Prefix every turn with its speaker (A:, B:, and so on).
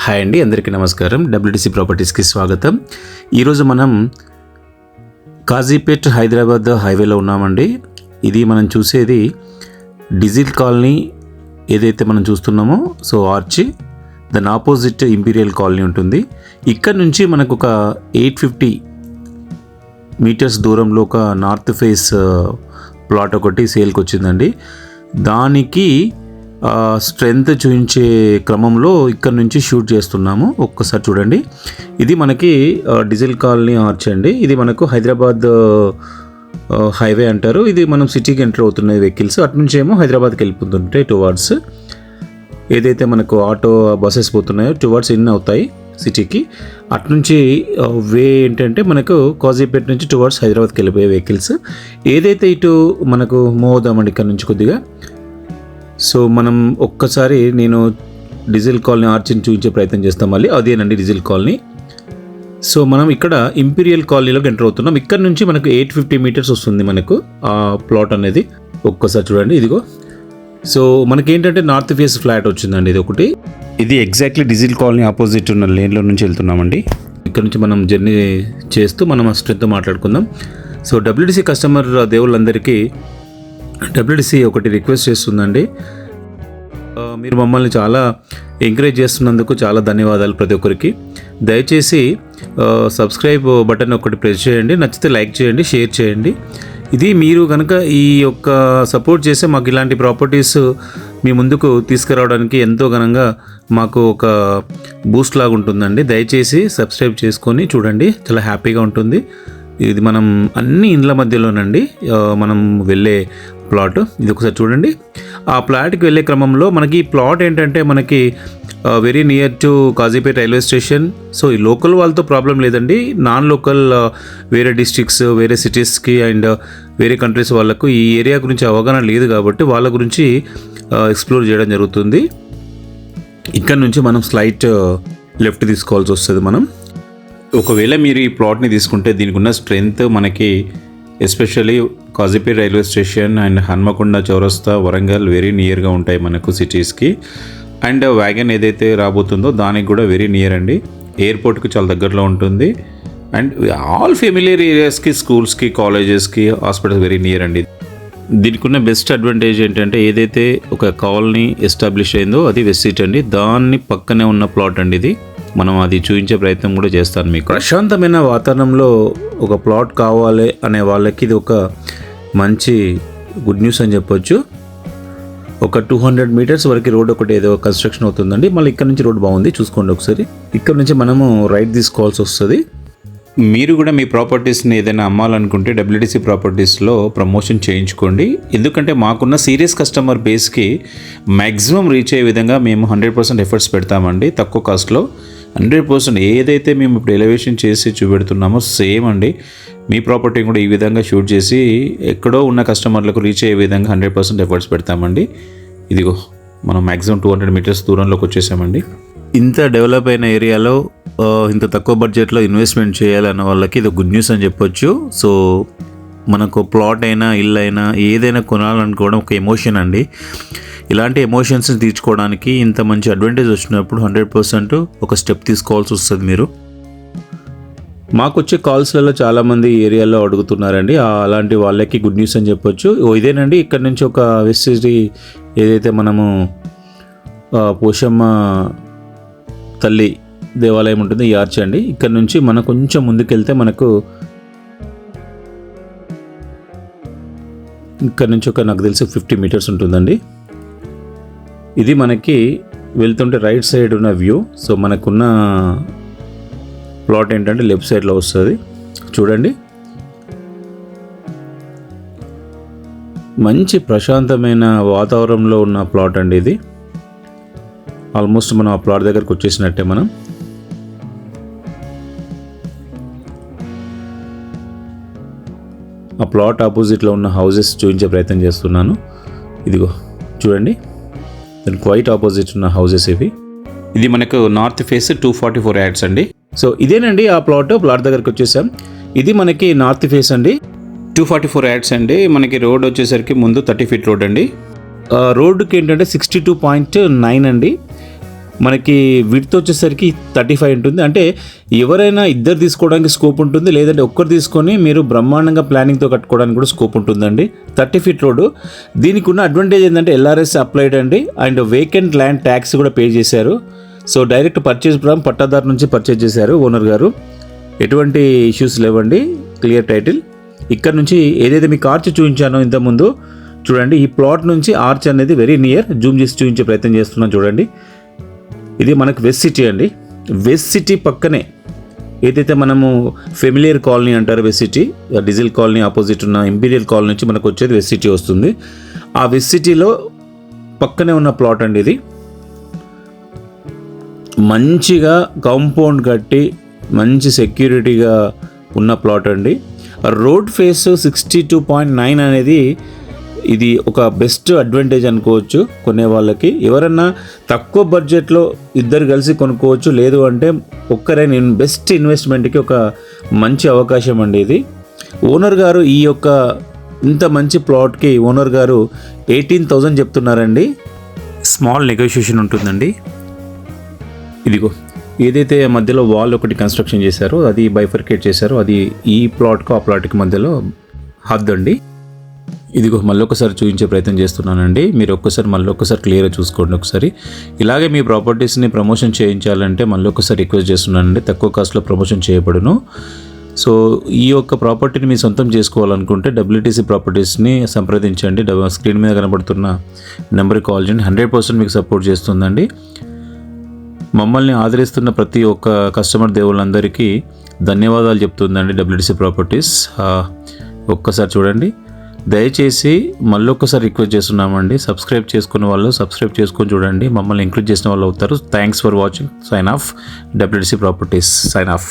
A: Hi అండి, అందరికీ నమస్కారం. డబ్ల్యూటీసీ ప్రాపర్టీస్కి స్వాగతం. ఈరోజు మనం కాజీపేట్ హైదరాబాద్ హైవేలో ఉన్నామండి. ఇది మనం చూసేది డిజిల్ కాలనీ ఏదైతే మనం చూస్తున్నామో, సో ఆర్చి దాని ఆపోజిట్ ఇంపీరియల్ కాలనీ ఉంటుంది. ఇక్కడ నుంచి మనకు ఒక 850 మీటర్స్ దూరంలో ఒక నార్త్ ఫేస్ ప్లాట్ ఒకటి సేల్కి వచ్చిందండి. దానికి స్ట్రెంగ్త్ చూపించే క్రమంలో ఇక్కడ నుంచి షూట్ చేస్తున్నాము. ఒక్కసారి చూడండి. ఇది మనకి డిజిల్ కాలనీ ఆర్చ్ అండి. ఇది మనకు హైదరాబాద్ హైవే అంటారు. ఇది మనం సిటీకి ఎంటర్ అవుతున్నాయి వెహికల్స్. అటు నుంచి ఏమో హైదరాబాద్కి వెళ్ళిపోతుంటాయి టువార్డ్స్. ఏదైతే మనకు ఆటో బస్సెస్ పోతున్నాయో టువార్డ్స్ ఇన్ అవుతాయి సిటీకి. అటు నుంచి వే ఏంటంటే మనకు కాజీపేట నుంచి టువార్డ్స్ హైదరాబాద్కి వెళ్ళిపోయే వెహికల్స్. ఏదైతే ఇటు మనకు మూవ్ అవుదామండి ఇక్కడ నుంచి కొద్దిగా. సో మనం ఒక్కసారి నేను డిజిల్ కాలనీ ఆర్చిని చూపించే ప్రయత్నం చేస్తాం. మళ్ళీ అదేనండి డిజిల్ కాలనీ. సో మనం ఇక్కడ ఇంపీరియల్ కాలనీలోకి ఎంటర్ అవుతున్నాం. ఇక్కడ నుంచి మనకు 850 మీటర్స్ వస్తుంది మనకు ఆ ప్లాట్ అనేది. ఒక్కసారి చూడండి, ఇదిగో. సో మనకేంటంటే నార్త్ ఫేస్ ఫ్లాట్ వచ్చిందండి ఇది ఒకటి. ఇది ఎగ్జాక్ట్లీ డిజిల్ కాలనీ ఆపోజిట్ ఉన్న లేన్లో నుంచి వెళ్తున్నామండి. ఇక్కడ నుంచి మనం జర్నీ చేస్తూ మనం ఆ స్ట్రెంగ్త్ మాట్లాడుకుందాం. సో డబ్ల్యూటీసీ కస్టమర్ దేవుళ్ళందరికీ డబ్ల్యూటీసీ ఒకటి రిక్వెస్ట్ చేస్తుందండి. మీరు మమ్మల్ని చాలా ఎంకరేజ్ చేస్తున్నందుకు చాలా ధన్యవాదాలు ప్రతి ఒక్కరికి. దయచేసి సబ్స్క్రైబ్ బటన్ ఒకటి ప్రెస్ చేయండి, నచ్చితే లైక్ చేయండి, షేర్ చేయండి. ఇది మీరు కనుక ఈ యొక్క సపోర్ట్ చేస్తే మాకు ఇలాంటి ప్రాపర్టీస్ మీ ముందుకు తీసుకురావడానికి ఎంతో ఘనంగా మాకు ఒక బూస్ట్ లాగా ఉంటుందండి. దయచేసి సబ్స్క్రైబ్ చేసుకొని చూడండి, చాలా హ్యాపీగా ఉంటుంది. ఇది మనం అన్ని ఇండ్ల మధ్యలోనండి మనం వెళ్ళే ప్లాట్. ఇది ఒకసారి చూడండి. ఆ ప్లాట్కి వెళ్ళే క్రమంలో మనకి ఈ ప్లాట్ ఏంటంటే మనకి very near to Kazipet railway station. So ఈ లోకల్ వాళ్ళతో ప్రాబ్లం లేదండి. నాన్ లోకల్ వేరే డిస్ట్రిక్ట్స్, వేరే సిటీస్కి అండ్ వేరే కంట్రీస్ వాళ్ళకు ఈ ఏరియా గురించి అవగాహన లేదు కాబట్టి వాళ్ళ గురించి ఎక్స్ప్లోర్ చేయడం జరుగుతుంది. ఇక్కడ నుంచి మనం స్లైట్ లెఫ్ట్ తీసుకోవాల్సి వస్తుంది. మనం ఒకవేళ మీరు ఈ ప్లాట్ని తీసుకుంటే దీనికి ఉన్న స్ట్రెంగ్త్ మనకి especially Kazipet railway station and Hanamkonda చౌరస్తా, వరంగల్ వెరీ నియర్గా ఉంటాయి మనకు సిటీస్కి. అండ్ వ్యాగన్ ఏదైతే రాబోతుందో దానికి కూడా వెరీ నియర్ అండి. ఎయిర్పోర్ట్కి చాలా దగ్గరలో ఉంటుంది. అండ్ ఆల్ ఫెమిలియర్ ఏరియాస్కి, స్కూల్స్కి, కాలేజెస్కి, హాస్పిటల్స్ వెరీ నియర్ అండి. దీనికి ఉన్న బెస్ట్ అడ్వాంటేజ్ ఏంటంటే ఏదైతే ఒక కాలనీ ఎస్టాబ్లిష్ అయిందో అది వెస్ట్ సీట్ అండి. దాన్ని పక్కనే ఉన్న ప్లాట్ అండి ఇది. మనం అది చూపించే ప్రయత్నం కూడా చేస్తాను మీకు. ప్రశాంతమైన వాతావరణంలో ఒక ప్లాట్ కావాలి అనే వాళ్ళకి ఇది ఒక మంచి గుడ్ న్యూస్ అని చెప్పొచ్చు. ఒక 200 మీటర్స్ వరకు రోడ్ ఒకటి ఏదో కన్స్ట్రక్షన్ అవుతుందండి. మళ్ళీ ఇక్కడ నుంచి రోడ్ బాగుంది, చూసుకోండి ఒకసారి. ఇక్కడ నుంచి మనము రైట్ తీసుకోవాల్సి వస్తుంది. మీరు కూడా మీ ప్రాపర్టీస్ని ఏదైనా అమ్మాలనుకుంటే డబ్ల్యూటీసీ ప్రాపర్టీస్లో ప్రమోషన్ చేయించుకోండి. ఎందుకంటే మాకున్న సీరియస్ కస్టమర్ బేస్కి మ్యాక్సిమం రీచ్ అయ్యే విధంగా మేము 100% ఎఫర్ట్స్ పెడతామండి. తక్కువ కాస్ట్లో 100% ఏదైతే మేము ఇప్పుడు ఎలివేషన్ చేసి చూపెడుతున్నామో సేమ్ అండి మీ ప్రాపర్టీని కూడా ఈ విధంగా షూట్ చేసి ఎక్కడో ఉన్న కస్టమర్లకు రీచ్ అయ్యే విధంగా 100% ఎఫర్ట్స్ పెడతామండి. ఇదిగో మనం మ్యాక్సిమం 200 మీటర్స్ దూరంలోకి వచ్చేసామండి. ఇంత డెవలప్ అయిన ఏరియాలో ఇంత తక్కువ బడ్జెట్లో ఇన్వెస్ట్మెంట్ చేయాలన్న వాళ్ళకి ఇది గుడ్ న్యూస్ అని చెప్పొచ్చు. సో మనకు ప్లాట్ అయినా, ఇల్లు అయినా, ఏదైనా కొనాలనుకోవడం ఒక ఎమోషన్ అండి. ఇలాంటి ఎమోషన్స్ని తీర్చుకోవడానికి ఇంత మంచి అడ్వాంటేజ్ వచ్చినప్పుడు 100% ఒక స్టెప్ తీసుకోవాల్సి వస్తుంది మీరు. మాకు వచ్చే కాల్స్లలో చాలామంది ఏరియాలో అడుగుతున్నారండి. అలాంటి వాళ్ళకి గుడ్ న్యూస్ అని చెప్పొచ్చు. ఇదేనండి, ఇక్కడ నుంచి ఒక వెస్ట్ సిటీ ఏదైతే మనము పోషమ్మ తల్లి దేవాలయం ఉంటుంది, ఈ ఆర్చ్ అండి. ఇక్కడ నుంచి మనం కొంచెం ముందుకెళ్తే మనకు ఇక్కడ నుంచి ఒక నాకు తెలిసి 50 మీటర్స్ ఉంటుందండి. ఇది మనకి వెళ్తుంటే రైట్ సైడ్ ఉన్న వ్యూ. సో మనకున్న ప్లాట్ ఏంటంటే లెఫ్ట్ సైడ్లో వస్తుంది. చూడండి, మంచి ప్రశాంతమైన వాతావరణంలో ఉన్న ప్లాట్ అండి ఇది. ఆల్మోస్ట్ మనం ఆ ప్లాట్ దగ్గరకు వచ్చేసినట్టే. మనం ఆ ప్లాట్ ఆపోజిట్లో ఉన్న హౌసెస్ చూపించే ప్రయత్నం చేస్తున్నాను. ఇదిగో చూడండి, దాని క్వైట్ ఆపోజిట్ ఉన్న హౌసెస్ ఇవి. ఇది మనకు నార్త్ ఫేస్ 244 యాడ్స్ అండి. సో ఇదేనండి ఆ ప్లాట్ దగ్గరకు వచ్చేసాం. ఇది మనకి నార్త్ ఫేస్ అండి, 244 యాడ్స్ అండి. మనకి రోడ్ వచ్చేసరికి ముందు 30 ఫీట్ రోడ్ అండి. రోడ్డుకి ఏంటంటే 62.9 అండి. మనకి విడ్త్ వచ్చేసరికి 35 ఉంటుంది. అంటే ఎవరైనా ఇద్దరు తీసుకోవడానికి స్కోప్ ఉంటుంది, లేదంటే ఒక్కరు తీసుకొని మీరు బ్రహ్మాండంగా ప్లానింగ్తో కట్టుకోవడానికి కూడా స్కోప్ ఉంటుందండి. 30 ఫీట్ రోడ్డు. దీనికి ఉన్న అడ్వాంటేజ్ ఏంటంటే LRS అప్లైడ్ అండి, అండ్ వేకెంట్ ల్యాండ్ ట్యాక్స్ కూడా పే చేశారు. సో డైరెక్ట్ పర్చేజ్ పట్టాదారు నుంచి పర్చేజ్ చేశారు ఓనర్ గారు. ఎటువంటి ఇష్యూస్ లేవండి, క్లియర్ టైటిల్. ఇక్కడ నుంచి ఏదైతే మీకు ఆర్చ్ చూపించానో ఇంతకుముందు చూడండి, ఈ ప్లాట్ నుంచి ఆర్చ్ అనేది వెరీ నియర్. జూమ్ చేసి చూపించే ప్రయత్నం చేస్తున్నాం చూడండి. ఇది మనకు వెస్ట్ సిటీ అండి. వెస్ట్ సిటీ పక్కనే ఏదైతే మనము ఫెమిలియర్ కాలనీ అంటారు, west city diesel colony opposite ఉన్న ఇంపీరియల్ కాలనీ నుంచి మనకు వచ్చేది వెస్ట్ సిటీ వస్తుంది. ఆ వెస్ట్ సిటీలో పక్కనే ఉన్న ప్లాట్ అండి ఇది. మంచిగా కాంపౌండ్ కట్టి మంచి సెక్యూరిటీగా ఉన్న ప్లాట్ అండి. రోడ్ ఫేస్ 62.9 అనేది ఇది ఒక బెస్ట్ అడ్వాంటేజ్ అనుకోవచ్చు కొనే వాళ్ళకి. ఎవరన్నా తక్కువ బడ్జెట్లో ఇద్దరు కలిసి కొనుక్కోవచ్చు, లేదు అంటే ఒక్కరే బెస్ట్ ఇన్వెస్ట్మెంట్కి ఒక మంచి అవకాశం అండి ఇది. ఓనర్ గారు ఈ యొక్క ఇంత మంచి ప్లాట్కి ఓనర్ గారు 18,000 చెప్తున్నారండి. స్మాల్ నెగోషియేషన్ ఉంటుందండి. ఇదిగో ఏదైతే మధ్యలో వాల్ ఒకటి కన్స్ట్రక్షన్ చేశారో అది బైఫర్కేట్ చేశారో అది ఈ ప్లాట్కు ఆ ప్లాట్కి మధ్యలో హద్దు అండి. ఇదిగో మళ్ళీ ఒకసారి చూపించే ప్రయత్నం చేస్తున్నానండి. మీరు మళ్ళీ ఒక్కసారి క్లియర్గా చూసుకోండి ఒకసారి. ఇలాగే మీ ప్రాపర్టీస్ని ప్రమోషన్ చేయించాలంటే మళ్ళీ ఒకసారి రిక్వెస్ట్ చేస్తున్నానండి, తక్కువ కాస్ట్లో ప్రమోషన్ చేయబడును. సో ఈ యొక్క ప్రాపర్టీని మీ సొంతం చేసుకోవాలనుకుంటే WTC ప్రాపర్టీస్ని సంప్రదించండి. స్క్రీన్ మీద కనబడుతున్న నెంబర్కి కాల్ చేయండి. 100% మీకు సపోర్ట్ చేస్తుందండి. మమ్మల్ని ఆదరిస్తున్న ప్రతి ఒక్క కస్టమర్ దేవుళ్ళందరికీ ధన్యవాదాలు చెప్తుందండి WTC ప్రాపర్టీస్. ఒక్కసారి చూడండి. దయచేసి మళ్ళొక్కసారి రిక్వెస్ట్ చేస్తున్నామండి, సబ్స్క్రైబ్ చేసుకున్న వాళ్ళు సబ్స్క్రైబ్ చేసుకొని చూడండి, మమ్మల్ని ఎంకరేజ్ చేసిన వాళ్ళు అవుతారు. Thanks for watching. Sign off. WTC properties sign of.